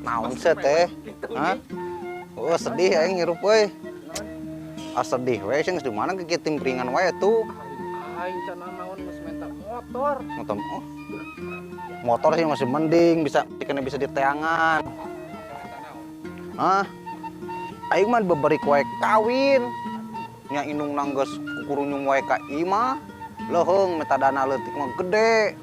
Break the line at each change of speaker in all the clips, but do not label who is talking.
Naon sih teh? Hah? Oh sedih aing hirup euy. Ah sedih we sing di mana ke timpringan wae tuh.
Aing cenah naon geus minta motor.
Motor oh. Motor sih masih mending bisa bisa diteangan. Hah? Aing mah beberi wae kawin. Nya indung nanggeus kukurunyung wae ka imah. Leuheung meta dana leutik mah gede.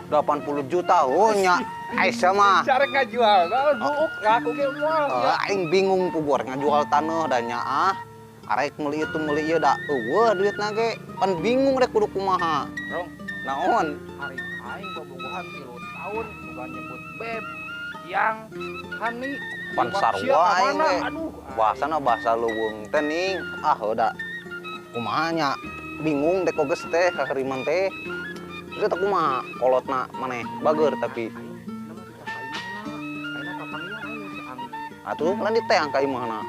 80 juta oh nya Aisyah mah.
Carek ngajual naon buuk ngaku ge moal.
Aing bingung puguar ngajual tanah dan nya arek meuli itu meuli ieu da eueuh duitna ge pan bingung rek kudu kumaha.
Rong,
Naon?
hari aing bobogohan 3 tahun boga nyebut beb yang hani
Pan sarua aing ge.
Aduh,
Bahasana bahasa leuweung teh ning. Da kumaha nya bingung dek oges teh kahariman teh. Itu teh kumaha kolotna maneh bager tapi atuh lan diteang ka imahna.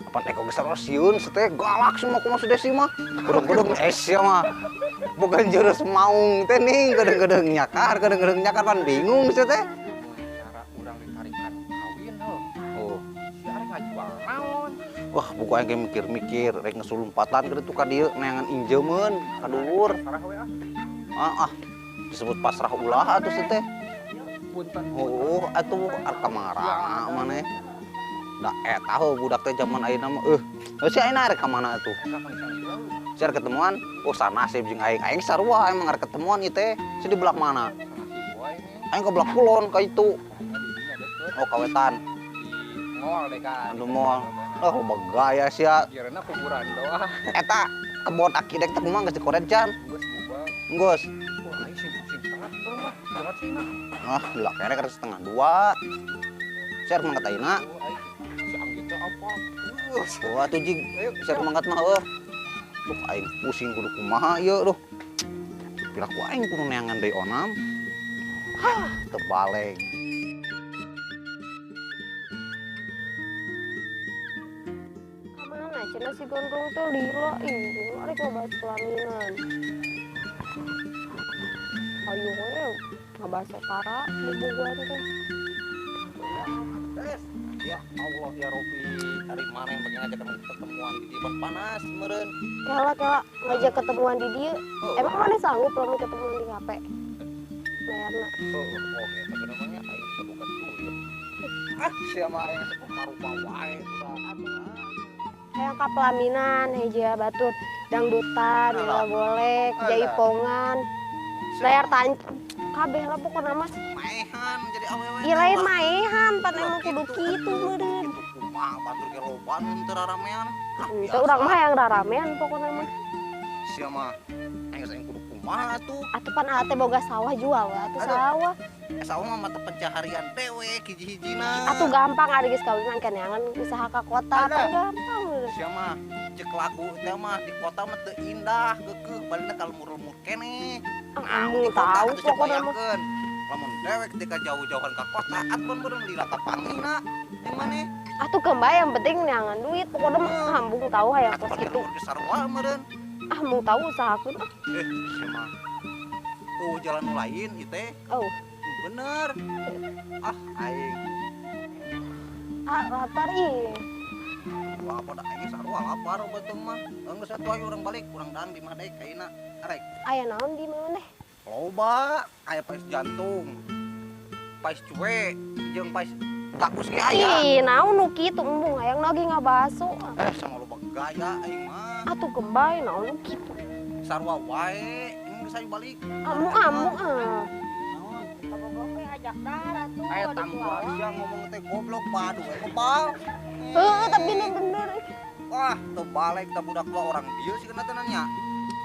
Apa teh kok geus sieun teh galak semua kumaha si Desi mah. Gudeg-gudeg Aisyah mah. Bukan jurus maung teh ning geudeung-geudeung nyakar pan bingung sih teh.
Cara urang ditarikan kawin heuh.
Oh.
Si arek ngajual naon?
Wah, buku aing mikir-mikir rek ngesulumpatan kitu ka dieu neangan injeumeuan ka dhuwur.
Sarah we
Disebut pasrah ulah atuh teh.
Punten.
Oh, atuh arkamara maneh. Da eta heuh budak teh zaman ayeuna mah si ayeuna rek ka mana atuh? Cer ketemuan, oh sanasib jeung aing sarua emang arek ketemuan ieu teh. Si di belah mana? Aing ke belah kulon ka itu. Oh, kawetan.
Ngol deh kan.
Anu moal. Oh, bagaya sia.
Kirana kuburan doa.
Eta kebon aki dek teh kumaha geus dikoret can?
Geus bubar.
Geus.
Wah, aing sing tengah turun mah. Jangan sina.
Lah kene keur setengah 2. Cer mangkat ayeuna.
Si Anggi teh apa?
Oh, atuh jig. Cer mangkat mah heuh. Duh aing pusing kudu kumaha ieu duh. Piraku aing kudu neangan deui onam. Hah, teu baleng.
Kamana cenah si gondrong teh lila ini, arek ngabahas pelaminan. Ayo we ngabahas setara bobogohan teh.
Ya Allah ya Robi, hari mana yang pengen ngajak ketemuan di Diban panas meureun.
Kela ngajak ketemuan di dieu. Emang mana sanggup lamun ketemuan di HP? Bayarna.
Oh, eta namanya aing sebuka tuyul. Sia mah aing separupa wae
Hayang ka pelaminan, heja batur dangdutan, bola golek, jaipongan. Layar kabeh lah pokona mah.
maehan jadi awewe.
Ieu lain maehan, pan emang kudu kitu meureun.
Kumaha batur ge loban teu raramean.
Teu urang mah hayang raramean pokona mah.
Sia mah aing kudu kumaha atuh.
Atuh pan teh boga sawah jual we atuh sawah.
Sawah mah mata pencaharian dewek hiji-hijina.
Atuh gampang ari geus kawinan keneangan usaha ka kota pan gampang.
Sia mah cek lagu teh mah di kota mah teu indah geukeuh balina kalmur-lumur keneh.
Amu tahu pokona mah.
Lamun dewek ketika jauh-jauhan ka kota atpun beureung di latapangina yang maneh.
Atuh kembali yang penting neangan duit pokona mah hambung tahu hayang tos kitu.
Sarua meureun.
Mung tahu usahakeun
Sia mah. Tuh jalan nu lain ieu teh.
Oh.
Bener. Aing.
Lapar ieu.
Wah, pada aing sarua lapar beuteung mah. Geus atuh ayo urang balik, urang dang di mana deui ka ayeuna. Arek.
Aya naon di mana?
Loba, aya pais jantung. Pais cuek jeung pais takus ge aya.
Ih, naon nu kitu embung hayang lagi ngabaso.
Sama loba gaya aing mah.
Atuh kembali naon nu kitu.
Sarua wae, ini geus ayo balik.
Amuk.
Ajak darat tuh.
Aya tambah sia ngomong teh goblok padu we kebal.
Tapi bener.
Wah, teu balik teh budak dua orang dieu sih kana teh nanya.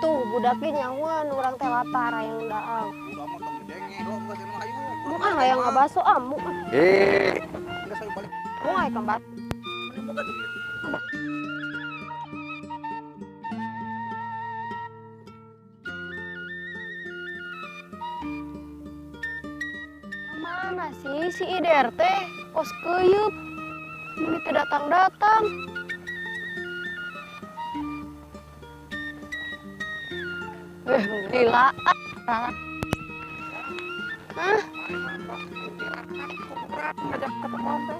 Tuh budak ge nyawan urang teh lapar hayang daang.
Budak mah tong gedenge lo geus anu ayu.
Hayang ngabaso amuk.
Geus ayo balik.
Mau aya kembar.
Mane boga duit.
Mana sih si Ider teh? Kos keuyeub. Ini teh datang-datang. Gila. Hah?
Ngajak ketemuan teh.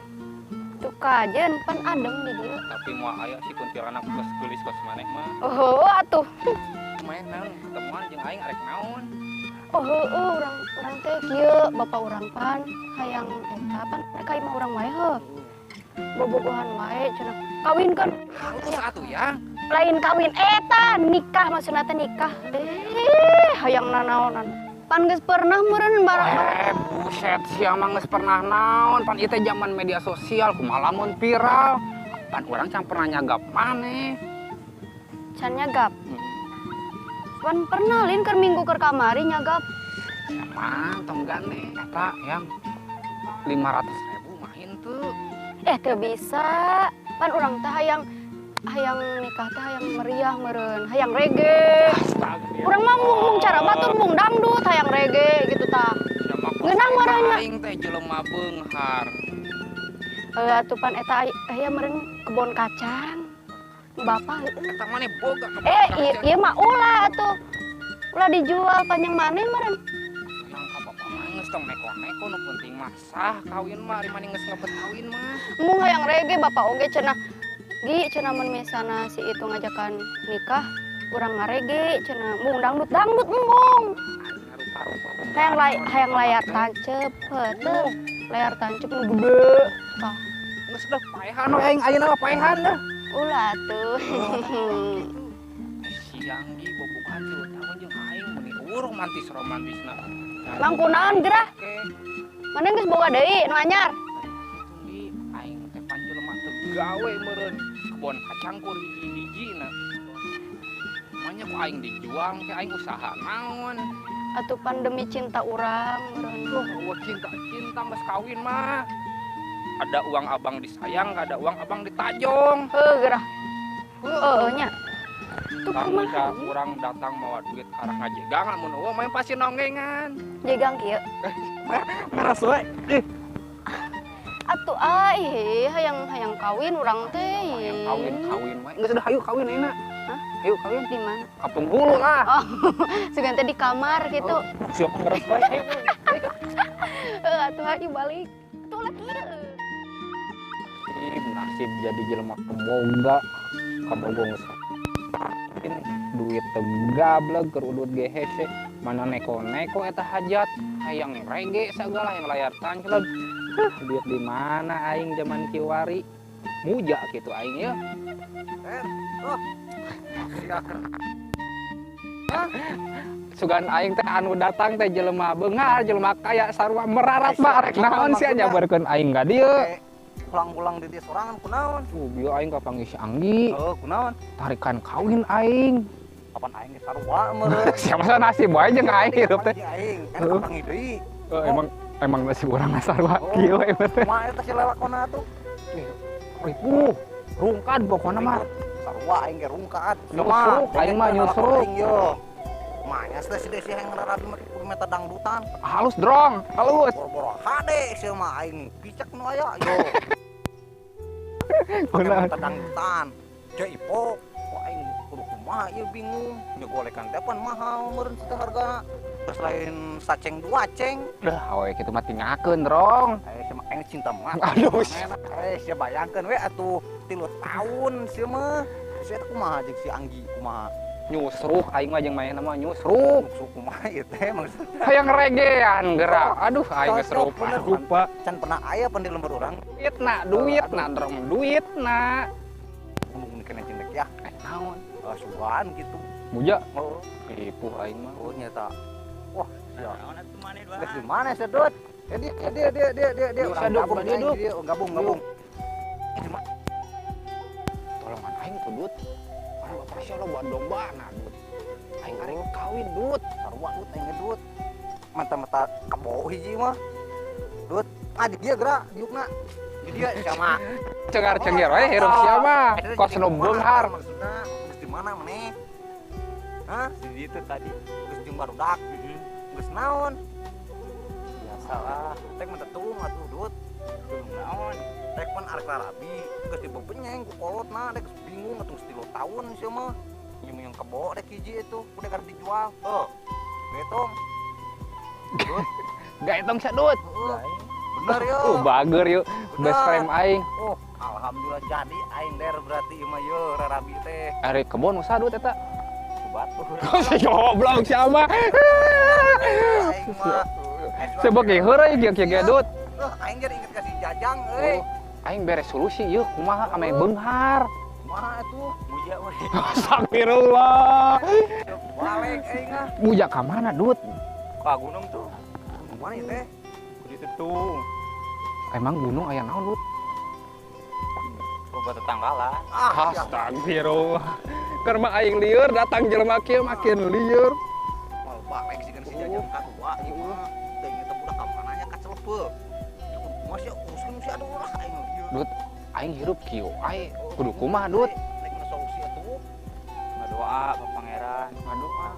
Tuh kajen pan adem di dieu.
Tapi mau aya si kuntilanak geus geulis kos maneh mah.
Oh, atuh.
Main naon ketemuan jeung aing arek naon.
Oh, urang teh kieu bapak urang pan hayang eta pan rek ka imah urang wae heuh. Bobogohan wae cenah kawin kan.
Halus atuh ya.
Lain kawin eta nikah maksudna teh nikah. Hayang nanaonan. Pan geus pernah meureun barang.
Buset sia mah geus pernah naon pan ieu teh zaman media sosial kumaha lamun viral. Pan urang can pernah nyagap maneh.
Can nyagap. Pan pernah lin keur minggu keur kamari nyagap.
Emang tong gane eta yang 500.000 main tuh.
Teu bisa. Pan urang teh hayang nikah teh hayang meriah meureun, hayang reggae. Urang mah mung cara batur mung dangdut hayang reggae gitu tah. Geunang meureunnya.
Aing teh jelema beunghar.
Atuh pan eta aya meureun kebon kacang. Bapak
Eta maneh boga
ieu mah ulah atuh. Ulah dijual panjang maneh meureun.
yang ka bapak mah geus tong neko-neko nu penting mah sah kawin mah ari mani geus ngebet kawin mah.
Mung hayang reggae bapak oge cenah. Gi cenah mun misalna si itu ngajakan nikah urang ngareggae cenah mung dangdut mung. Hayang layar tancep heuh. Layar tancep nu gede. Tah.
Geus dah paehan we aing ayeuna mah paehan dah.
Ulah tuh.
Siang gi bobogohan 3 tahun jeung aing meni romantisna.
Mangkunaon gerah?
Oke.
Mana geus boga deui nu anyar?
Di aing teh panjelema teu gawe meureun kebon kacang kur hiji-hijina. Makanya ku aing dijuang teh aing usaha naon.
Atuh pandemi cinta urang meureun.
Wah cinta mas kawin mah. Ada uang abang disayang, gak ada uang abang ditajong.
Gerah. Nya. Tuh
Lamun
kumaha?
urang datang mawa duit arah ngajegang lamun eueuh main pasti nonggengan.
Jegang kieu.
Maras we.
Atuh hayang kawin urang teh.
Yang kawin we. Geus dah hayu kawin ayeuna.
Hah?
Hayu kawin
Di mana?
ka Penghulu lah.
Oh, sugan teh di kamar gitu.
Siap ngeres we.
Atuh hayu balik. Atuh lagi
Nasib jadi jelema pemboga kabogong duit tegableg keur udut ge hese mana neko-neko eta hajat hayang reggae sagala yang layar tancep duit di mana aing zaman kiwari muja gitu aing ya sugan aing teh anu datang teh jelema beunghar jelema kaya sarua merarat barek naon sia nyabarkeun aing ka dieu
pulang-pulang di dia sorangan kunaon?
bieu aing ka panggih si Anggi.
Oh, kunaon?
Tarikan kawin aing.
Kapan aing ge sarua meureun?
Siapa nasib wae jeung aing hirup teh.
Aing kan panggih deui.
Emang nasib urang sarua kieu we teh.
Kumaha eta si lelakonna atuh?
Ripuh, rungkad pokona mah.
Sarua aing ge rungkat.
Nyusruk, aing mah nyusruk.
Yo. Kumaha si desi hayang ngarabi meta dangdutan.
Halus drong, halus.
Boro-boro hade sia mah aing picek nu aya yo.
Kunaon?
Meta dangdutan. Cek ipo, kok aing kudu kumaha ieu bingung. Nyogolekan teh pan mahal meureun teh hargana. Terus lain saceng 2 ceng.
Dah awe kitu mah tinggalkeun drong.
Sama aing cinta mah.
Aduh.
Sia bayangkeun we atuh 3 tahun sia mah. Sia teh kumaha jeung si Anggi kumaha?
Nyusruk aing mah jeung maena mah nyusruk.
Nyusruk kumaha ieu teh maksudna.
Hayang regean gerak. Aduh aing geus rupa.
Can pernah aya pan di lembur urang.
Duitna drong duitna.
Ngomong kena cendek ya.
Naon?
Sugan gitu.
Muja.
Oh,
Ipu aing mah.
oh nyata. Wah, ya. Geus di mana sedot? Dia
Urang
gabung.
Tolongan aing tuh dut. Kan bapak sia lo buat domba nah dut. Aing arek kawin dut.
Sarua dut aing dut. Mata-mata kebo hiji mah. Dut, di dia gerak diukna. Di dia sama.
Cengar-cengir we hirup sia mah. Kos nu beunghar.
Maksudna geus di mana maneh? Hah? Di ditu tadi. Geus jeung barudak. Geus naon? Biasalah. Tek mah tetulung atuh dut. Tulung naon? Tek pan arek larabi geus dibebenyeng ku kolotna dek geus bingung atuh 3 tahun sia mah. Nyeung yang kebo dek hiji itu udah kan dijual. Betong. Dut.
Gak hitung sadut.
Bener yo.
Bager yuk. Best friend aing.
Oh, alhamdulillah jadi aing der berarti ieu mah yo rarabi teh.
Ari kebon usaha sadut eta.
Batur.
Goblok siapa?
Aing mah.
Sebab ge heureuy kieu gedut.
Aing jadi inget kasih jajang euy.
Aing beres solusi yeuh kumaha ame beunghar.
Kumaha atuh? Muja we.
Astagfirullah.
Balik aing ah.
Muja ka mana, Dut?
Ka gunung tuh. Mana ieu teh? Di Tetung.
Emang gunung aya naon, Dut?
Loba tetanggalan.
Astagfirullah. Karena aing lieur datang jelema kieu makin lieur.
Mal balik sih kan si jajang kadua ieu mah. Teh ieu teh budak ka mananya ka Cilepeu. Masih uruskeun si aduh ulah aing ieu.
Dut, aing hirup kieu ae kudu kumaha, Dut?
Nek mana solusi atuh?
Ngadoa ka pangeran.
Ngadoa.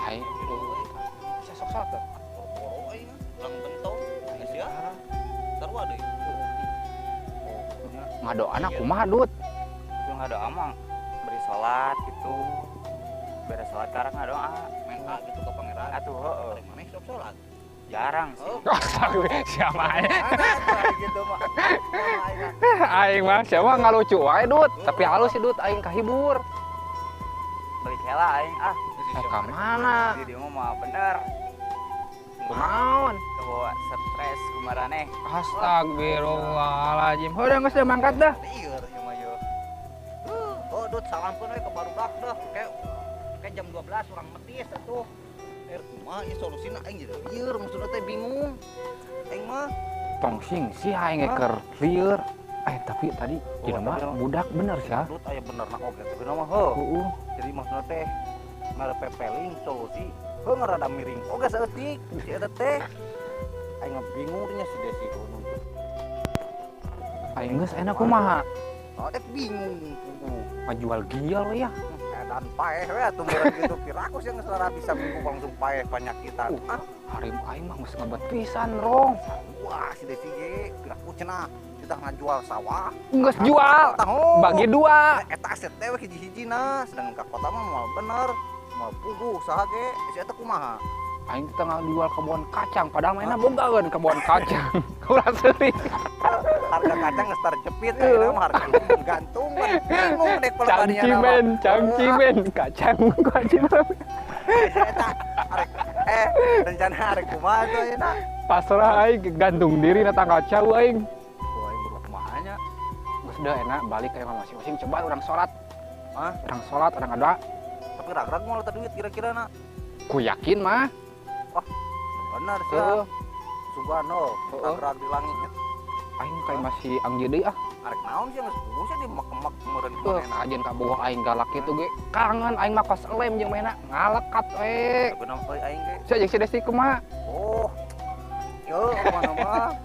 Aing bisa sok-sok teh.
Boro aing ulang bentong. Geus ya. Sarua deui.
Ngadoana kumaha, Dut?
Itu ngadoa mah beri salat gitu. Beres salat karang ngadoa.
Menka gitu ke pangeran.
Atuh heueuh.
Ari maneh sok salat.
Jarang sih.
Astagfirullah, siapa ae?
Ada gitu mah.
Aing mah siapa ngalucu wae, Dut. Tapi halus sih, Dut, aing kahibur.
Balik hela aing
Ka mana?
Di dia mah bener.
Kunaon?
Kebawa stres kumaraneh.
Astagfirullahaladzim. Udah geus teh mangkat dah.
Lieur ieu mah yo. Oh, Dut salamkeun we ke barudak dah. Kayak jam 12 urang metis atuh. Kumaha ieu solusina aing jadi lieur maksudna teh bingung. Aing mah
Tongsing sih aing keur lieur. Tapi tadi jelema budak bener sih ya.
Dut aya benerna oge teh mah heuh.
Heeh.
Jadi maksudna teh ngarepepeling solusi heuh ngarada miring oge saeutik si eta teh. Aing mah bingung nya si Desi gunung tuh.
Aing geus enak kumaha?
Dek bingung kudu.
Ngajual gial we ya.
Dan paeh we atuh meureun kitu pirakus yang geus bisa minggu langsung paeh penyakitan.
Harim aing mah geus ngebet pisan, Rong.
Wah, si Desi ge pirakus cenah kita ngajual sawah.
Geus jual. Bagi dua.
Eta aset teh we hiji-hijina, sedangkan ka kota mah moal bener, moal puguh saha ge, si eta kumaha?
Aing teh jual kebun kacang, padahal mainnya bogaeun kebun kacang. Urang seutik.
Harga kacang geus terjepit ayeuna mah harga gantung kan. Bingung dek pelebadian
Cangcimen, kacang.
Eta arek rencana arek kumaha tuh ayeuna?
Pasrah aing gantung diri na tangga cau aing.
Tuh aing buruh kumahanya.
Geus deu enak balik ka imah masing-masing coba urang salat.
Hah?
Urang salat, urang ngadoa.
Tapi rag-rag moal teh duit kira-kira na.
Ku yakin mah.
Bener sih.
Heeh.
Subhanallah, rag-rag di langit.
Aing kayak masih angge deui ah.
Arek naon sih geus puguh sih dimek-mek meureun
Tuh,
manehna.
kajen kabogoh aing galak kitu ge. Kangen aing mah kos lem jeung mainna ngalekat we.
Bener euy aing ge.
Sia jeung si Desti kumaha?
Oh. Yo, mana mah.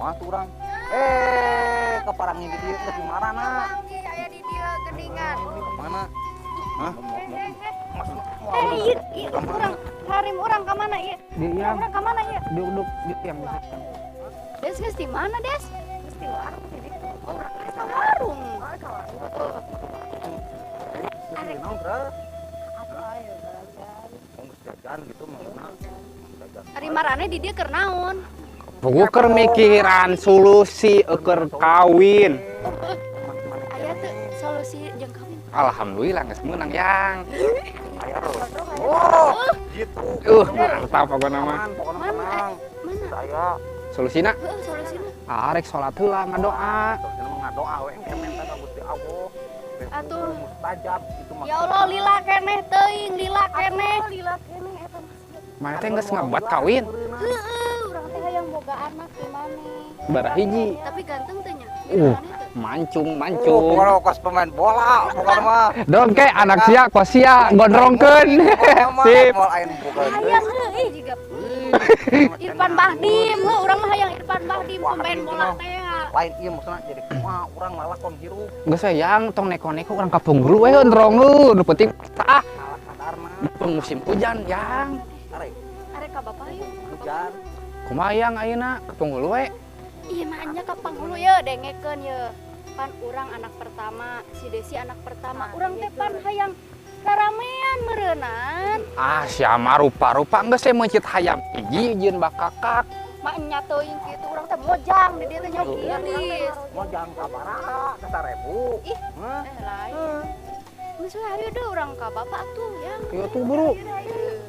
Mah tuh urang. Keparangin di dieu teh di marana?
Aya di dia geningan.
Mana? Hah?
Ieu urang harim urang ka mana ieu?
Diam.
Urang ka mana ieu?
Duduk diam.
Des geus di mana, Des? Geus di warung jadi. Urang ka warung.
Arek naon, Bro? Geus jajan gitu mah.
Ari marane di dia keur naon?
Puguh keur mikiran solusi keur kawin.
Aya teu solusi jeung kawin.
Alhamdulillah geus meunang yang.
Oh, gitu.
Mantap pokona mah.
Pokona tenang.
Mana?
Saya
Solusina
Heeh, solusina.
arek salat heula ngadoa.
terus ngadoa we kemen ka Gusti Allah.
Atuh.
Mustajab itu mah.
Ya Allah, lila keneh teuing, lila keneh. Lila keneh eta mah.
Mana teh geus ngabat kawin.
Heeh, urang teh hayang boga anak di maneh.
Barah hiji.
Tapi ganteng teh nya.
Mancung.
Pokona kos pemain bola, pokona mah.
Dongke anak sia kosia gondrongkeun. Sip.
Moal aing boga.
Hayang heuh jiga. Irfan Bahdim, heuh urang mah hayang Irfan Bahdim pemain bola teh.
Lain ieu maksudna jadi kumaha urang lalakon hirup.
Geus sayang tong neko-neko urang kapunggul we ndrong nu penting tah
Salah sadarna.
musim hujan yang.
Arek ka bapak yuk.
Hujan.
Kumaha yang ayeuna kapunggul we.
Iya mah nya ka panghulu ye dengekeun ye. Pan urang anak pertama, si Desi anak pertama. Urang teh pan hayang Raramean meureunan.
Ah, siapa rupa-rupa geus saya mencit hayam hiji jeung bakakak.
Mak nyatoin kitu urang teh mojang di dieu teh nya iris.
Mojang sabaraha? Ka 1000.
Ih, lain. Geus we hayu deh urang ka bapak tuh ya.
Ieu tuh buru.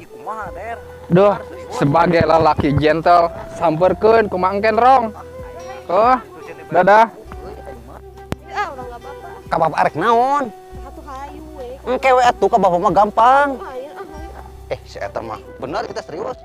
Ih, kumaha Der?
Duh, sebagai lelaki gentle, samperkeun ku Mang Engken rong. Oh, dadah.
Ah, urang ka bapak.
Ka bapak arek naon?
Atuh hayu we.
Engke we atuh ka bapak mah gampang.
Hayu ah hayu.
Si eta mah bener kita serius.